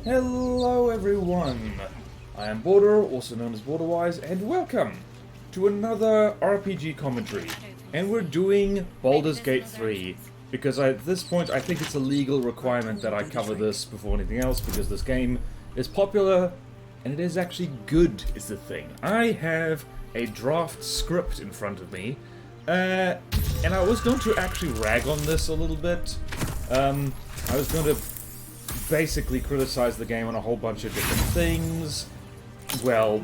Hello everyone, I am Baldur, also known as Balderwise, and welcome to another RPG commentary. And we're doing Baldur's Gate 3, because at this point I think it's a legal requirement that I cover this before anything else, because this game is popular, and it is actually good, is the thing. I have a draft script in front of me, and I was going to actually rag on this a little bit. I was going to basically criticize the game on a whole bunch of different things. Well,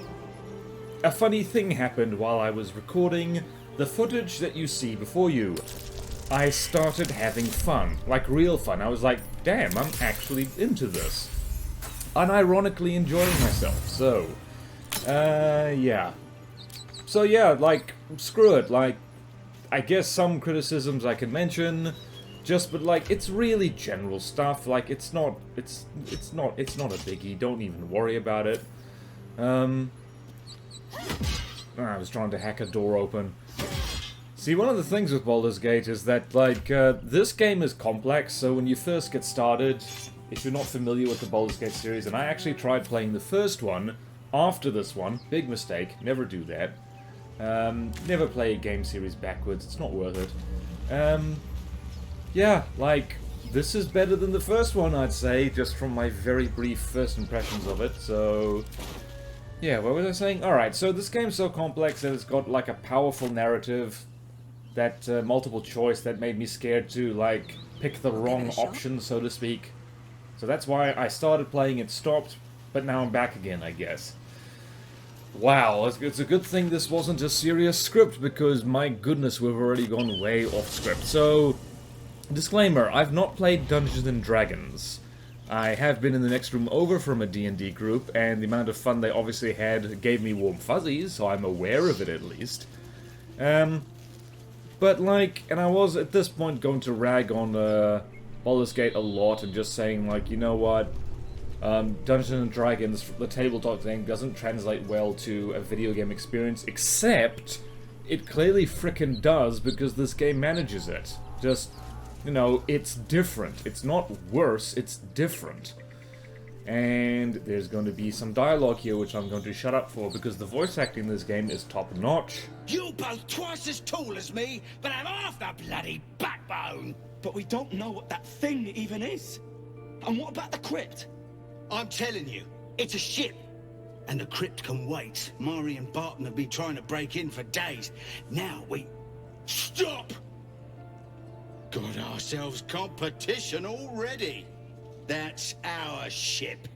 a funny thing happened while I was recording the footage that you see before you. I started having fun, like real fun. I was like, damn, I'm actually into this. Unironically enjoying myself, so, yeah. So yeah, like, screw it, like, I guess some criticisms I can mention, but like, it's really general stuff, like, it's not a biggie, don't even worry about it. I was trying to hack a door open. See, one of the things with Baldur's Gate is that, like, this game is complex, so when you first get started, if you're not familiar with the Baldur's Gate series, and I actually tried playing the first one after this one, big mistake, never do that. Never play a game series backwards, it's not worth it. Yeah, like, this is better than the first one, I'd say, just from my very brief first impressions of it, so... Yeah, what was I saying? Alright, so this game's so complex that it's got, like, a powerful narrative, that multiple choice that made me scared to, like, pick the wrong option, so to speak. So that's why I started playing, it stopped, but now I'm back again, I guess. Wow, it's a good thing this wasn't a serious script, because my goodness, we've already gone way off script. So, disclaimer, I've not played Dungeons & Dragons. I have been in the next room over from a D&D group, and the amount of fun they obviously had gave me warm fuzzies, so I'm aware of it at least. But like, and I was at this point going to rag on Baldur's Gate a lot, and just saying like, you know what, Dungeons & Dragons, the tabletop thing, doesn't translate well to a video game experience, except it clearly frickin' does, because this game manages it. Just, you know, it's different. It's not worse, it's different. And there's going to be some dialogue here which I'm going to shut up for, because the voice acting in this game is top-notch. You both twice as tall as me, but have half the bloody backbone! But we don't know what that thing even is. And what about the crypt? I'm telling you, it's a ship. And the crypt can wait. Mari and Barton have been trying to break in for days. Now we... Stop! Got ourselves competition already. That's our ship.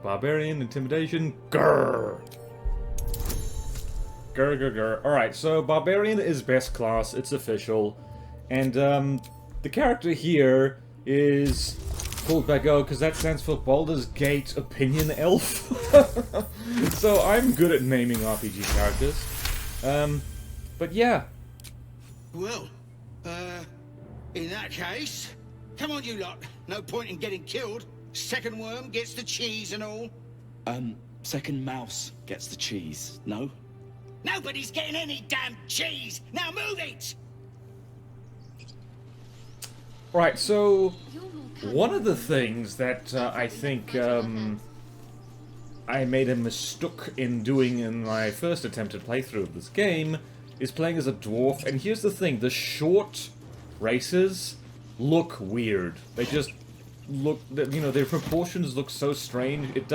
Barbarian, intimidation, grrr! Grr, grr, grr. Alright, so Barbarian is best class, it's official. And, the character here is called Bago, because that stands for Baldur's Gate Opinion Elf. So I'm good at naming RPG characters. But yeah. Well, in that case... Come on, you lot. No point in getting killed. Second worm gets the cheese and all. Second mouse gets the cheese, no? Nobody's getting any damn cheese! Now move it! Right, so... one of the things that I think I made a mistook in doing in my first attempted playthrough of this game is playing as a dwarf, and here's the thing, the short races look weird. They just look, you know, their proportions look so strange. It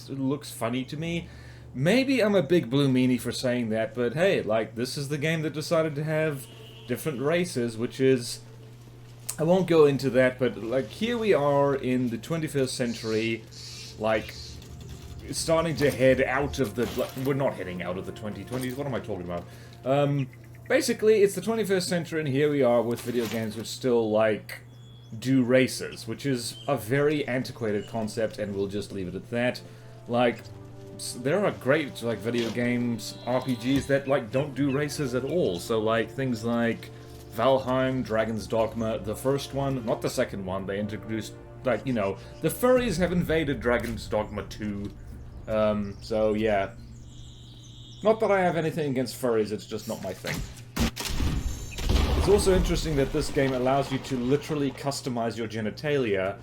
looks funny to me. Maybe I'm a big blue meanie for saying that, but hey, like, this is the game that decided to have different races, which is... I won't go into that, but, like, here we are in the 21st century, like, starting to head out of the... Like, we're not heading out of the 2020s, what am I talking about? Basically, it's the 21st century, and here we are with video games which still, like, do races, which is a very antiquated concept, and we'll just leave it at that. Like, there are great, like, video games, RPGs that, like, don't do races at all, so, like, things like Valheim, Dragon's Dogma, the first one, not the second one, they introduced, like, you know, the furries have invaded Dragon's Dogma 2, so, yeah. Not that I have anything against furries, it's just not my thing. It's also interesting that this game allows you to literally customize your genitalia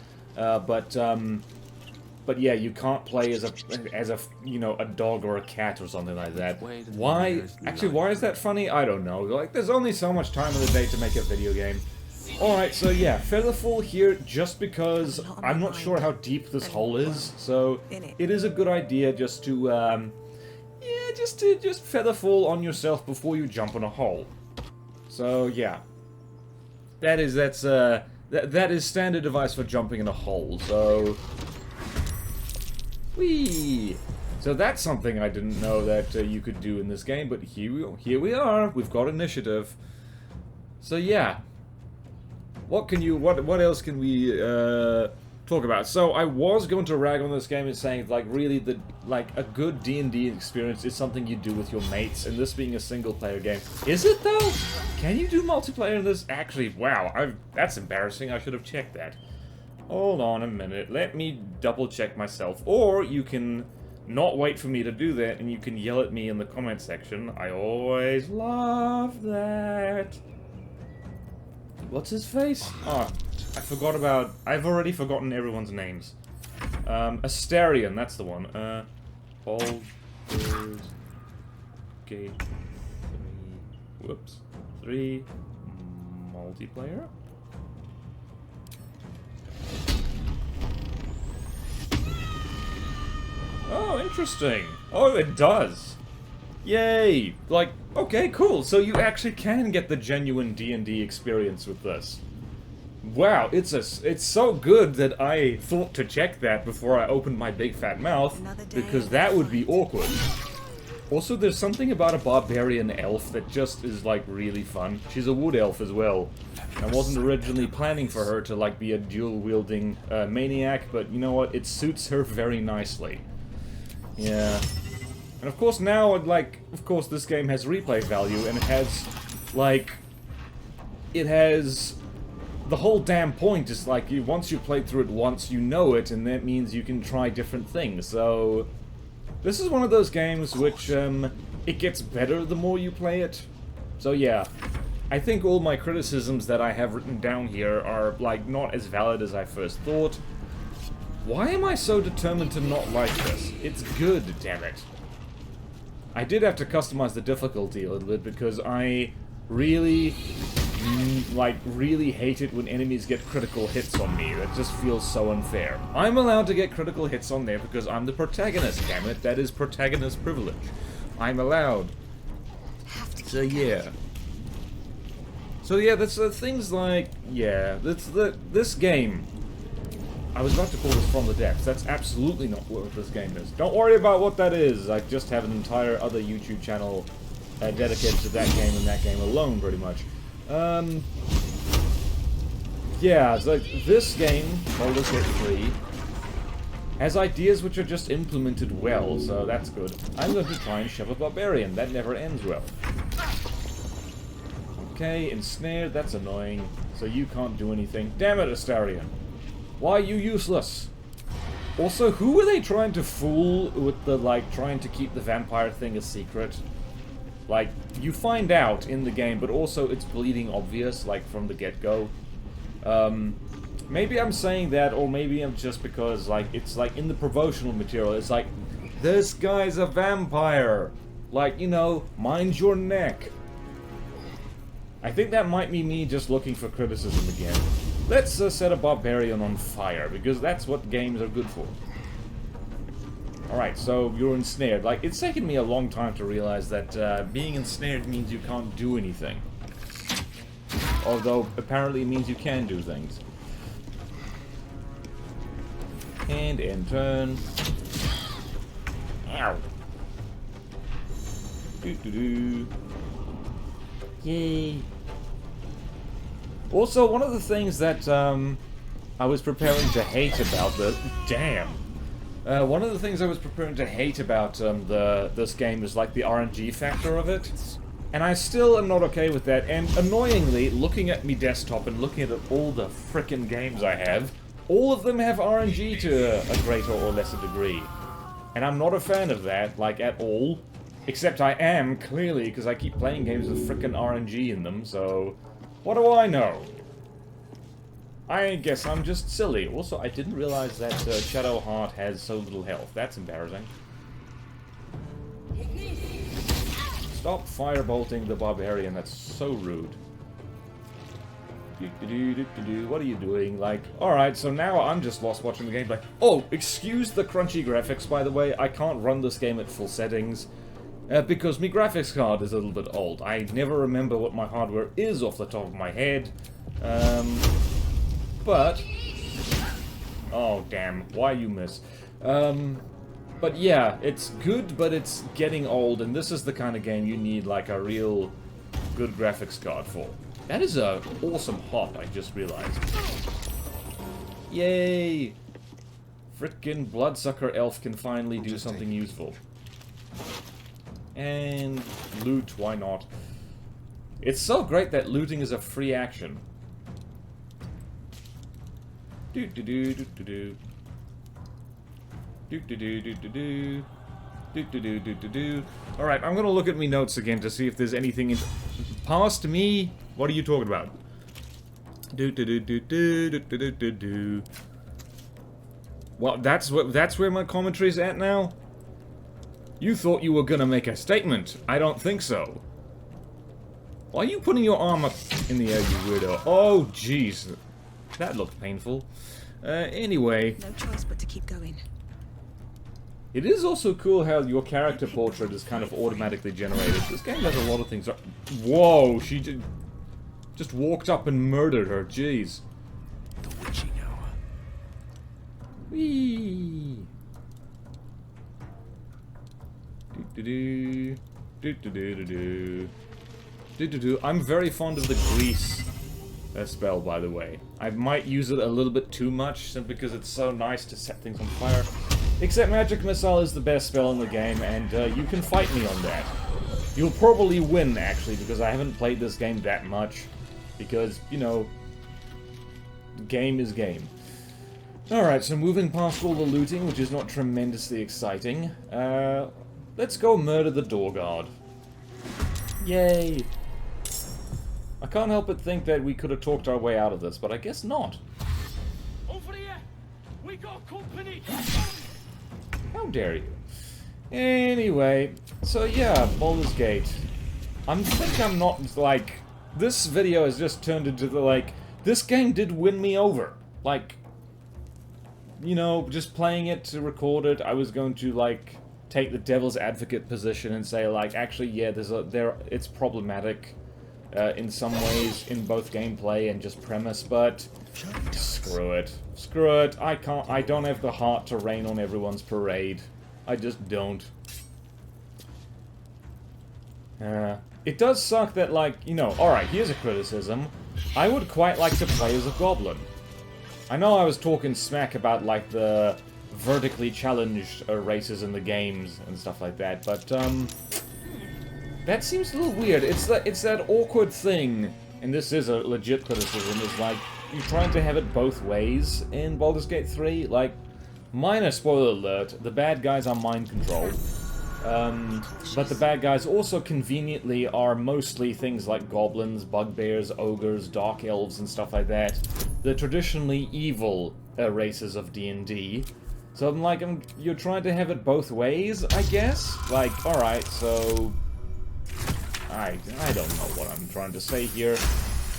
But yeah, you can't play as a you know, a dog or a cat or something like that. Why? Actually, why is that funny? I don't know. Like, there's only so much time in the day to make a video game. Alright, so yeah, Featherfall here just because I'm not sure how deep this hole is, so it is a good idea just to, yeah, just Featherfall on yourself before you jump in a hole. So yeah, that is standard advice for jumping in a hole. So, whee! So that's something I didn't know that you could do in this game, but here we are. We've got initiative. So yeah. What else can we talk about? So I was going to rag on this game and saying like really a good D&D experience is something you do with your mates, and this being a single player game. Is it though? Can you do multiplayer in this? Actually, wow, that's embarrassing. I should have checked that. Hold on a minute. Let me double check myself. Or you can not wait for me to do that and you can yell at me in the comment section. I always love that. What's his face? Oh, I've already forgotten everyone's names. Astarion, that's the one. Baldur's Gate 3. Whoops. 3. Multiplayer? Oh, interesting. Oh, it does. Yay! Like, okay, cool. So you actually can get the genuine D&D experience with this. Wow, it's so good that I thought to check that before I opened my big fat mouth, because that would be awkward. Also, there's something about a barbarian elf that just is, like, really fun. She's a wood elf as well. I wasn't originally planning for her to, like, be a dual-wielding maniac, but you know what? It suits her very nicely. Yeah. And of course now, of course this game has replay value, and it has, the whole damn point is, like, once you've played through it once, you know it, and that means you can try different things, so... This is one of those games which, it gets better the more you play it. So yeah, I think all my criticisms that I have written down here are, like, not as valid as I first thought. Why am I so determined to not like this? It's good, damn it. I did have to customize the difficulty a little bit because I really, really hate it when enemies get critical hits on me. That just feels so unfair. I'm allowed to get critical hits on there because I'm the protagonist, damn it. That is protagonist privilege. I'm allowed. So yeah. So yeah, that's things like, yeah, this game. I was about to call this From the Depths. That's absolutely not what this game is. Don't worry about what that is. I just have an entire other YouTube channel dedicated to that game and that game alone, pretty much. Yeah, it's like this game, Baldur's Gate 3, has ideas which are just implemented well, so that's good. I'm going to try and shove a barbarian. That never ends well. Okay, ensnared. That's annoying. So you can't do anything. Damn it, Astarion. Why are you useless? Also, who are they trying to fool with the, like, trying to keep the vampire thing a secret? Like, you find out in the game, but also it's bleeding obvious, like, from the get-go. Maybe I'm saying that, or maybe I'm just because, like, it's, like, in the promotional material, it's like, this guy's a vampire! Like, you know, mind your neck. I think that might be me just looking for criticism again. Let's set a barbarian on fire, because that's what games are good for. Alright, so you're ensnared. Like, it's taken me a long time to realize that being ensnared means you can't do anything. Although, apparently it means you can do things. And end turn. Ow. Doo-doo-doo. Yay. Also, one of the things that I was preparing to hate about the... Damn! One of the things I was preparing to hate about this game is, like, the RNG factor of it. And I still am not okay with that, and annoyingly, looking at me desktop and looking at all the frickin' games I have, all of them have RNG to a greater or lesser degree. And I'm not a fan of that, like, at all. Except I am, clearly, because I keep playing games with frickin' RNG in them, so... What do I know? I guess I'm just silly. Also, I didn't realize that Shadowheart has so little health. That's embarrassing. Stop firebolting the barbarian. That's so rude. What are you doing? Like, alright, so now I'm just lost watching the gameplay. Oh, excuse the crunchy graphics, by the way. I can't run this game at full settings. Because my graphics card is a little bit old. I never remember what my hardware is off the top of my head. But... oh, damn. Why you miss? But yeah, it's good, but it's getting old, and this is the kind of game you need, like, a real good graphics card for. That is a awesome hop, I just realized. Yay! Frickin' bloodsucker elf can finally do something useful. And loot, why not? It's so great that looting is a free action. Do-do-do-do-do-do. Do-do-do-do-do-do. Do-do-do-do-do-do. Alright, I'm gonna look at my notes again to see if there's anything in... past me? What are you talking about? Do-do-do-do-do-do-do-do-do. Well, that's where my commentary's at now? You thought you were gonna make a statement. I don't think so. Why are you putting your arm up in the air, you weirdo? Oh, jeez. That looked painful. Anyway. No choice but to keep going. It is also cool how your character portrait is kind of automatically generated. This game does a lot of things. Whoa, she just walked up and murdered her. Jeez. The witching hour. Whee! Do-do-do. Do-do-do-do-do. Do-do-do. I'm very fond of the grease spell, by the way. I might use it a little bit too much, simply because it's so nice to set things on fire. Except Magic Missile is the best spell in the game, and you can fight me on that. You'll probably win, actually, because I haven't played this game that much. Because, you know, game is game. Alright, so moving past all the looting, which is not tremendously exciting, let's go murder the door guard. Yay! I can't help but think that we could have talked our way out of this, but I guess not. Over here! We got company! How dare you? Anyway, so yeah, Baldur's Gate. I'm not, like... this video has just turned into the, like... this game did win me over. Like... you know, just playing it to record it, I was going to, like... take the devil's advocate position and say, like, actually, yeah, it's problematic in some ways in both gameplay and just premise, but screw it. Screw it. I don't have the heart to rain on everyone's parade. I just don't. It does suck that, like, you know, alright, here's a criticism. I would quite like to play as a goblin. I know I was talking smack about, like, the vertically challenged races in the games and stuff like that, but that seems a little weird. It's that awkward thing, and this is a legit criticism, is like you're trying to have it both ways in Baldur's Gate 3. Like, minor spoiler alert, the bad guys are mind controlled, but the bad guys also conveniently are mostly things like goblins, bugbears, ogres, dark elves, and stuff like that. The traditionally evil races of D&D. So I'm like, you're trying to have it both ways, I guess? Like, alright, so... I don't know what I'm trying to say here.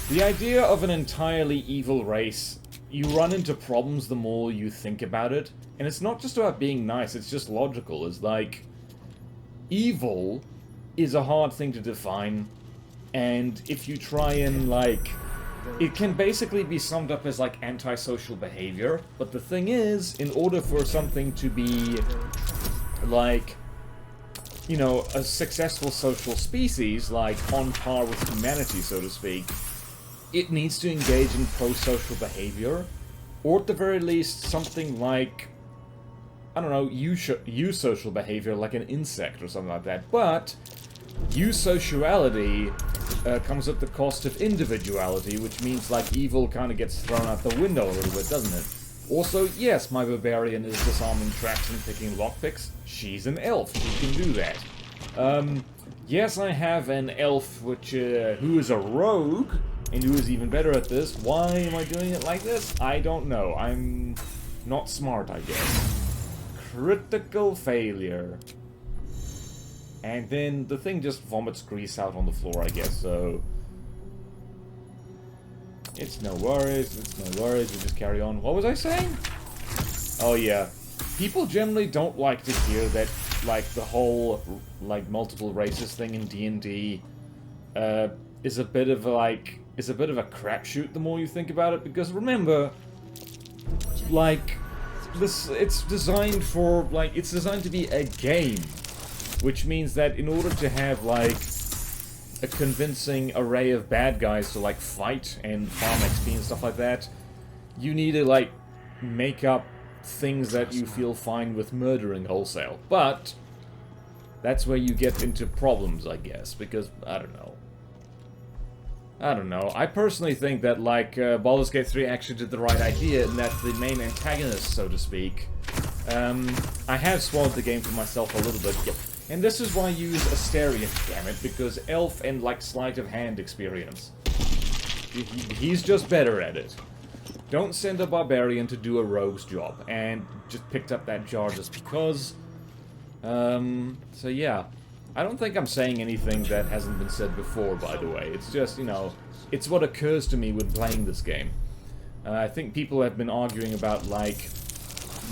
The idea of an entirely evil race, you run into problems the more you think about it. And it's not just about being nice, it's just logical. It's like, evil is a hard thing to define. And if you try and, like... it can basically be summed up as, like, antisocial behavior, but the thing is, in order for something to be, like, you know, a successful social species, like, on par with humanity, so to speak, it needs to engage in pro-social behavior, or at the very least, something like, I don't know, eusocial behavior, like an insect or something like that, but eusociality comes at the cost of individuality, which means, like, evil kind of gets thrown out the window a little bit, doesn't it? Also, yes, my barbarian is disarming traps and picking lockpicks. She's an elf who can do that. Yes, I have an elf who is a rogue, and who is even better at this. Why am I doing it like this? I don't know. I'm not smart, I guess. Critical failure. And then the thing just vomits grease out on the floor, I guess, so... It's no worries, we just carry on. What was I saying? Oh yeah. People generally don't like to hear that, like, the whole, like, multiple races thing in D&D, is a bit of a crapshoot the more you think about it, because remember, like, it's designed for, like, it's designed to be a game, which means that in order to have, like, a convincing array of bad guys to, like, fight and farm XP and stuff like that, you need to, like, make up things that you feel fine with murdering wholesale. But that's where you get into problems, I guess, because, I don't know. I personally think that, like, Baldur's Gate 3 actually did the right idea, and that the main antagonist, so to speak, I have swallowed the game for myself a little bit, yep. And this is why I use Asterion, damn it, because elf and, like, sleight of hand experience. He's just better at it. Don't send a barbarian to do a rogue's job, and just picked up that jar just because. So yeah. I don't think I'm saying anything that hasn't been said before, by the way. It's just, you know, it's what occurs to me when playing this game. I think people have been arguing about, like,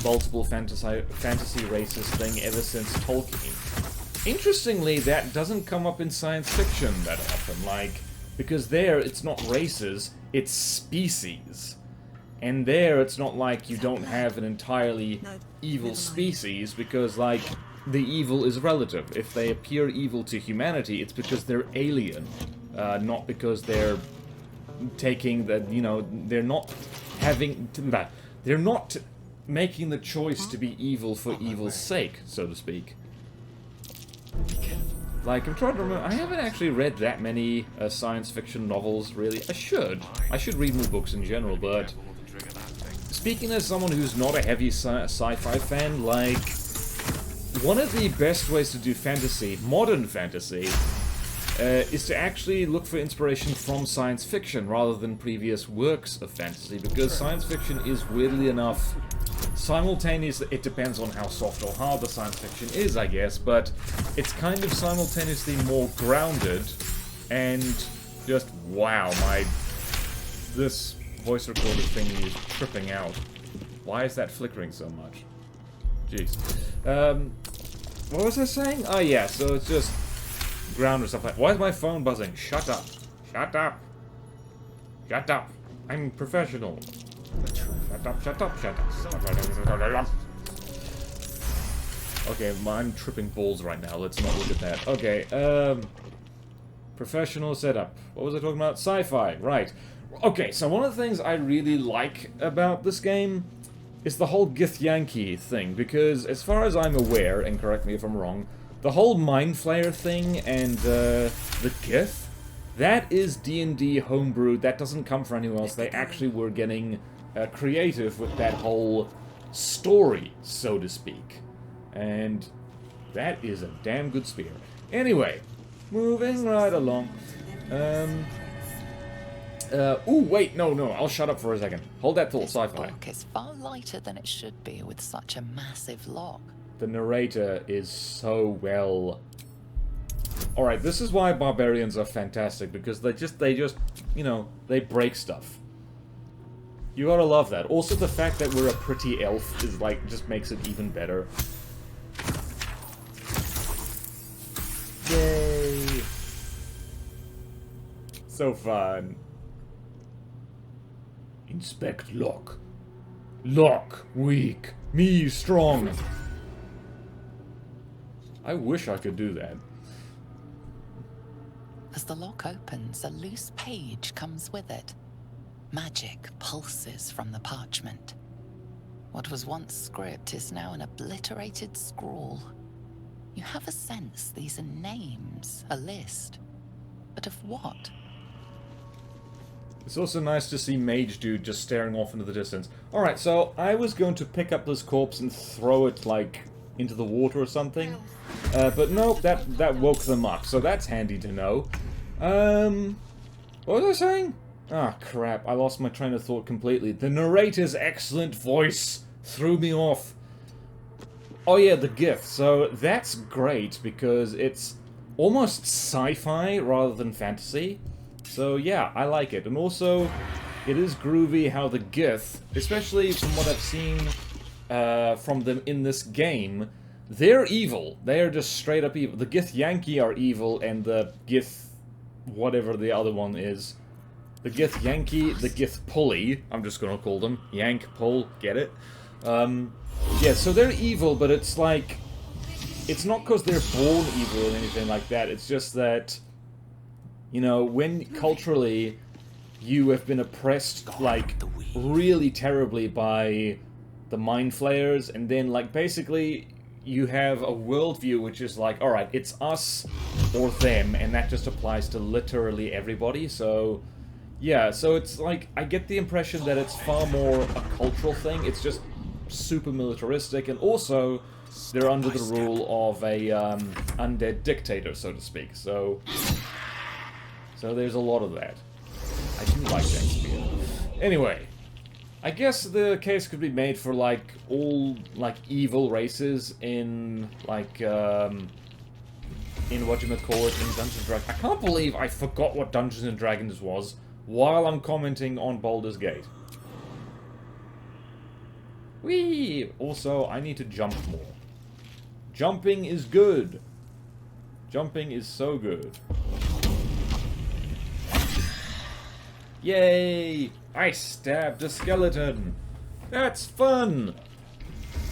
multiple fantasy races thing ever since Tolkien. Interestingly, that doesn't come up in science fiction that often, like, because there it's not races, it's species. And there it's not like you don't have an entirely evil species, because, like, the evil is relative. If they appear evil to humanity, it's because they're alien, not because they're taking the, you know, they're not making the choice to be evil for evil's sake, so to speak. Like, I'm trying to remember, I haven't actually read that many science fiction novels, really. I should read more books in general, but speaking as someone who's not a heavy sci-fi fan, like, one of the best ways to do fantasy, modern fantasy, is to actually look for inspiration from science fiction rather than previous works of fantasy, because science fiction is, weirdly enough, simultaneous. It depends on how soft or hard the science fiction is, I guess, but it's kind of simultaneously more grounded, and just, wow, this voice recorder thing is tripping out. Why is that flickering so much? Jeez. What was I saying? Oh yeah, so it's just ground or stuff like that. Why is my phone buzzing? Shut up. Shut up. Shut up. I'm professional. Shut up, shut up, shut up. Okay, I'm tripping balls right now. Let's not look at that. Okay, professional setup. What was I talking about? Sci-fi, right. Okay, so one of the things I really like about this game is the whole Githyanki thing, because as far as I'm aware, and correct me if I'm wrong, the whole Mind Flayer thing and the Gith, that is D&D homebrewed. That doesn't come from anywhere else. They actually were getting creative with that whole story, so to speak. And that is a damn good spear. Anyway, moving right along. Ooh, wait, no, I'll shut up for a second. Hold that thought, Sci-fi. Book is far lighter than it should be with such a massive lock. The narrator is so well... Alright, this is why barbarians are fantastic, because they just, you know, they break stuff. You gotta love that. Also, the fact that we're a pretty elf is, like, just makes it even better. Yay! So fun. Inspect lock. Lock weak. Me strong. I wish I could do that. As the lock opens, a loose page comes with it. Magic pulses from the parchment. What was once script is now an obliterated scrawl. You have a sense these are names, a list. But of what? It's also nice to see Mage Dude just staring off into the distance. Alright, so I was going to pick up this corpse and throw it, like, into the water or something. But nope, that woke them up, so that's handy to know. What was I saying? Ah, crap. I lost my train of thought completely. The narrator's excellent voice threw me off. Oh yeah, the gift. So that's great because it's almost sci-fi rather than fantasy. So yeah, I like it. And also, it is groovy how the Gith, especially from what I've seen from them in this game, they're evil. They're just straight up evil. The Gith Yankee are evil, and the Gith whatever the other one is. The Gith Yankee, the Gith Pulley, I'm just gonna call them. Yank, pull, get it? Yeah, so they're evil, but it's like... It's not because they're born evil or anything like that, it's just that... You know, when culturally you have been oppressed, like, really terribly by the Mind Flayers, and then, like, basically you have a worldview which is like, alright, it's us or them, and that just applies to literally everybody, so... Yeah, so it's like, I get the impression that it's far more a cultural thing, it's just super militaristic, and also they're under the rule of a undead dictator, so to speak, so there's a lot of that. I do like that spear. Anyway, I guess the case could be made for, like, all, like, evil races in, like, in whatchamacallit, in Dungeons & Dragons. I can't believe I forgot what Dungeons & Dragons was while I'm commenting on Baldur's Gate. Whee! Also, I need to jump more. Jumping is good. Jumping is so good. Yay! I stabbed a skeleton! That's fun!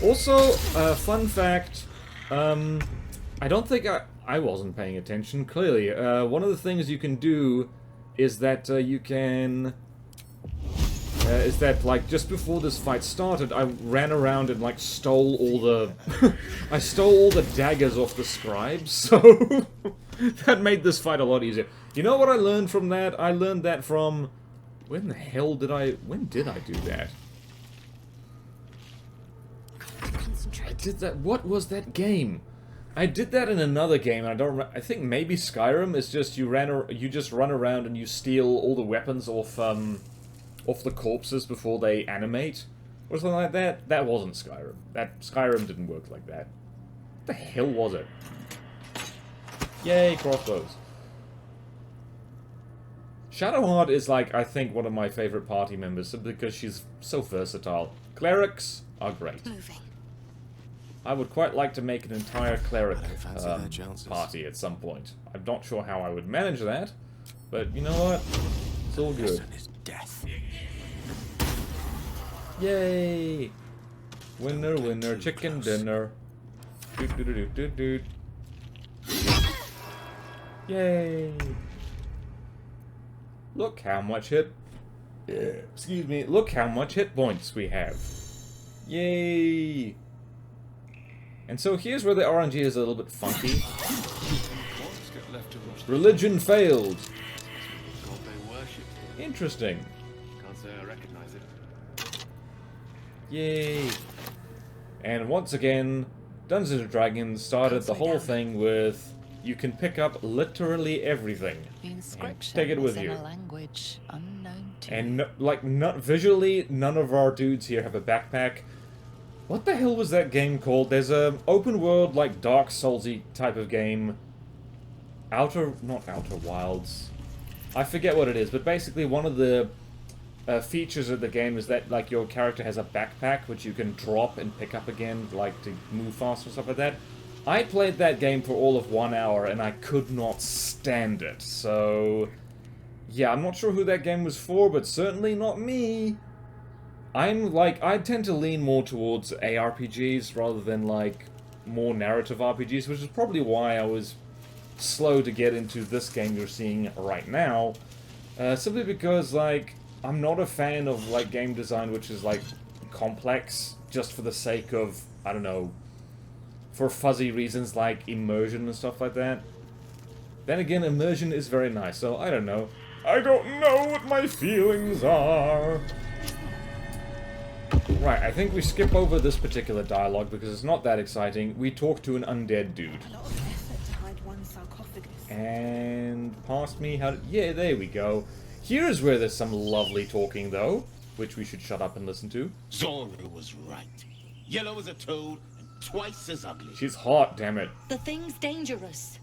Also, fun fact, I don't think I wasn't paying attention, clearly. One of the things you can do is that you can... is that, like, just before this fight started, I ran around and, like, stole all the... I stole all the daggers off the scribes, so... that made this fight a lot easier. You know what I learned from that? I learned that from... When the hell did I... When did I do that? I did that... What was that game? I did that in another game, and I don't remember... I think maybe Skyrim is just you just run around and you steal all the weapons off the corpses before they animate. Or something like that. That wasn't Skyrim. Skyrim didn't work like that. What the hell was it? Yay, crossbows. Shadowheart is, like, I think one of my favorite party members simply because she's so versatile. Clerics are great. I would quite like to make an entire cleric party at some point. I'm not sure how I would manage that, but you know what? It's all good. Yay! Winner, winner, chicken dinner. Doot, doot, doot, doot, doot. Yay! Look how much excuse me, look how much hit points we have. Yay! And so here's where the RNG is a little bit funky. Religion failed. Interesting. Can't say I recognize it. Yay! And once again, Dungeons & Dragons started the whole thing with you can pick up literally everything. The inscription take it with is you. in a language unknown to you. And like, visually, none of our dudes here have a backpack. What the hell was that game called? There's a open world, like, Dark Soulsy type of game. Not Outer Wilds. I forget what it is, but basically one of the features of the game is that, like, your character has a backpack which you can drop and pick up again, like, to move faster and stuff like that. I played that game for all of 1 hour and I could not stand it, so... Yeah, I'm not sure who that game was for, but certainly not me. I tend to lean more towards ARPGs rather than, like, more narrative RPGs, which is probably why I was slow to get into this game you're seeing right now. Simply because, like, I'm not a fan of, like, game design which is, like, complex just for the sake of, I don't know, for fuzzy reasons like immersion and stuff like that. Then again, immersion is very nice, so I don't know. I don't know what my feelings are. Right, I think we skip over this particular dialogue because it's not that exciting. We talk to an undead dude. A lot of effort to hide one sarcophagus. And past me, yeah, there we go. Here is where there's some lovely talking, though, which we should shut up and listen to. Zoru was right. Yellow as a toad and twice as ugly. She's hot, damn it. The thing's dangerous.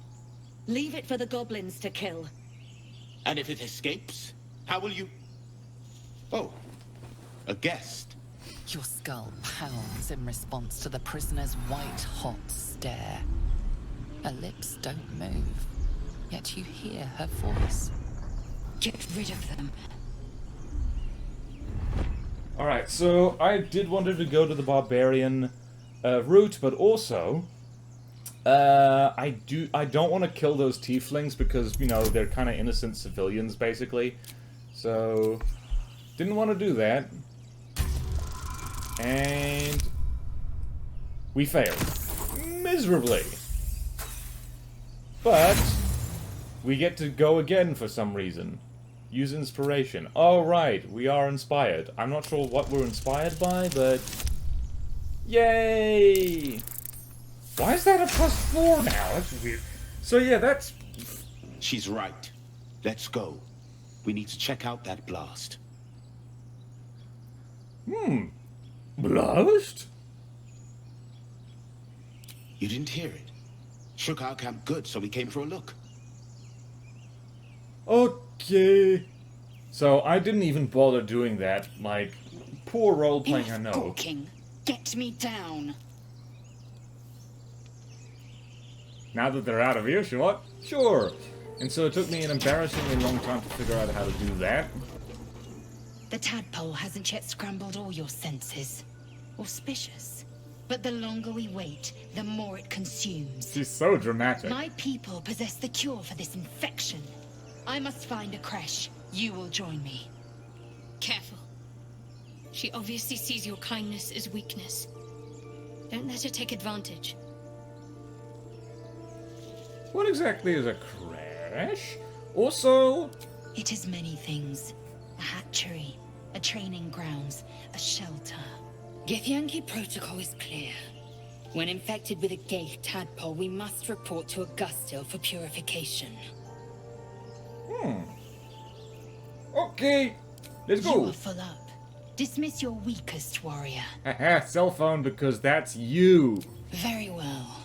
Leave it for the goblins to kill. And if it escapes, how will you... Oh, a guest. Your skull pounds in response to the prisoner's white-hot stare. Her lips don't move, yet you hear her voice. Get rid of them. Alright, so I did want her to go to the barbarian route, but also... I don't want to kill those tieflings because, you know, they're kind of innocent civilians, basically. So, didn't want to do that. And we failed. Miserably. But we get to go again for some reason. Use inspiration. Oh, right, we are inspired. I'm not sure what we're inspired by, but... Yay! Why is that a +4 now? That's weird. So yeah, that's... She's right. Let's go. We need to check out that blast. Blast? You didn't hear it? Shook our camp good, so we came for a look. Okay. So I didn't even bother doing that. Like, poor role-playing, I know. Talking. Get me down. Now that they're out of earshot, sure. And so it took me an embarrassingly long time to figure out how to do that. The tadpole hasn't yet scrambled all your senses. Auspicious. But the longer we wait, the more it consumes. She's so dramatic. My people possess the cure for this infection. I must find a creche. You will join me. Careful. She obviously sees your kindness as weakness. Don't let her take advantage. What exactly is a crash? Also... It is many things. A hatchery, a training grounds, a shelter. Githyanki protocol is clear. When infected with a gay tadpole, we must report to Augustil for purification. Okay, let's You go. are full up. Dismiss your weakest warrior. Haha, cell phone because that's you. Very well.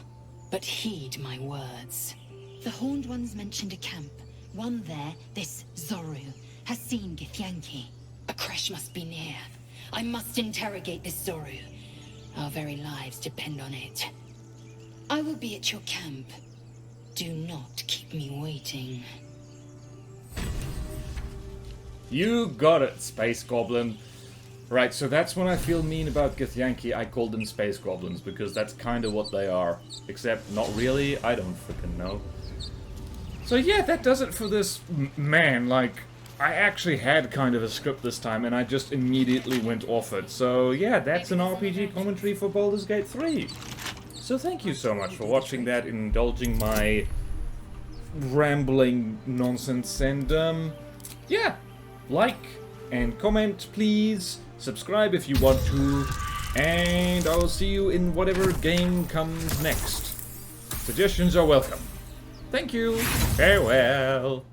But heed my words. The Horned Ones mentioned a camp. One there, this Zoru, has seen Githyanki. A creche must be near. I must interrogate this Zoru. Our very lives depend on it. I will be at your camp. Do not keep me waiting. You got it, Space Goblin. Right, so that's when I feel mean about Githyanki, I call them Space Goblins, because that's kind of what they are. Except, not really, I don't freaking know. So yeah, that does it for this man, like, I actually had kind of a script this time, and I just immediately went off it. So yeah, that's an RPG commentary for Baldur's Gate 3. So thank you so much for watching that, indulging my rambling nonsense, and yeah, like and comment please, subscribe if you want to, and I will see you in whatever game comes next. Suggestions are welcome. Thank you. Farewell.